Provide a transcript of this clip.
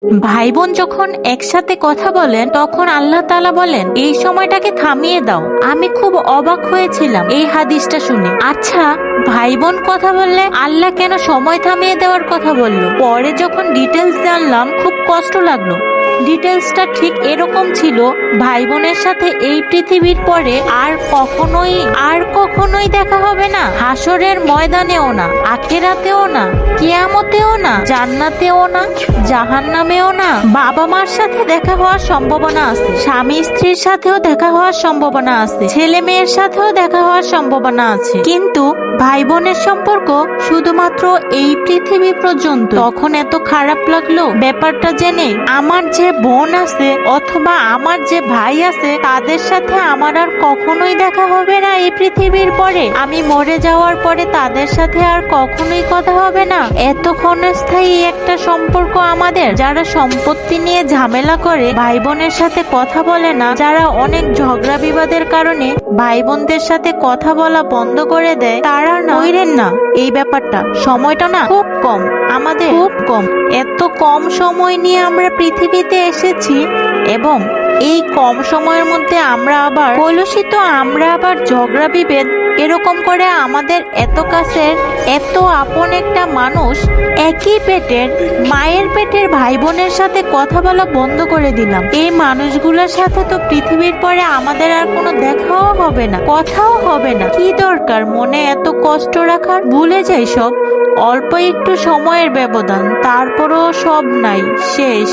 ভাই বোন যখন একসাথে কথা বলেন তখন আল্লাহ তাআলা বলেন এই সময়টাকে থামিয়ে দাও। আমি খুব অবাক হয়েছিলাম এই হাদিসটা শুনে। আচ্ছা, ভাই বোন কথা বললে আল্লাহ কেন সময় থামিয়ে দেওয়ার কথা বলল? পরে যখন ডিটেলস জানলাম খুব কষ্ট লাগলো। ডিটেলসটা ঠিক এরকম ছিল, ভাই বোনের সাথে এই পৃথিবীর পরে আর কখনোই দেখা হবে না। হাসরের ময়দানেও না, আখিরাতেও না, কিয়ামতেও না, জান্নাতেও না, জাহান্নামেও না। বাবা মার সাথে দেখা হওয়ার সম্ভাবনা আছে, স্বামী স্ত্রীর সাথেও দেখা হওয়ার সম্ভাবনা আছে, ছেলে মেয়ের সাথেও দেখা হওয়ার সম্ভাবনা আছে, কিন্তু ভাই বোনের সম্পর্ক শুধুমাত্র এই পৃথিবী পর্যন্ত। তখন এত খারাপ লাগলো ব্যাপারটা জেনে। আমার যে বোন আছে অথবা আমার যে ভাই আছে তাদের সাথে আমার আর কখনোই দেখা হবে না এই পৃথিবীর পরে। আমি মরে যাওয়ার পরে তাদের সাথে আর কখনোই কথা হবে না। এত ক্ষণস্থায়ী একটা সম্পর্ক আমাদের। যারা সম্পত্তি নিয়ে ঝামেলা করে ভাই বোনের সাথে কথা বলে না, যারা অনেক ঝগড়া বিবাদের কারণে ভাই বোনদের সাথে কথা বলা বন্ধ করে দেয়, তারা না কইরেন না এই ব্যাপারটা। সময়টা না খুব কম, আমাদের খুব কম। এত কম সময় নিয়ে আমরা পৃথিবীতে এসেছি এবং এই কম সময়ের মধ্যে আমরা আবার কলুষিত, আমরা আবার ঝগড়া বিভেদ এরকম করে আমাদের এত কাছের এত আপন একটা মানুষ, একই পেটের মায়ের পেটের ভাই বোনের সাথে কথা বলা বন্ধ করে দিলাম। এই মানুষগুলোর সাথে তো পৃথিবীর পরে আমাদের আর কোনো দেখাও হবে না, কথাও হবে না। কি দরকার মনে এত কষ্ট রাখার? ভুলে যাই সব। অল্প একটু সময়ের ব্যবধান, তারপরও সব নাই, শেষ।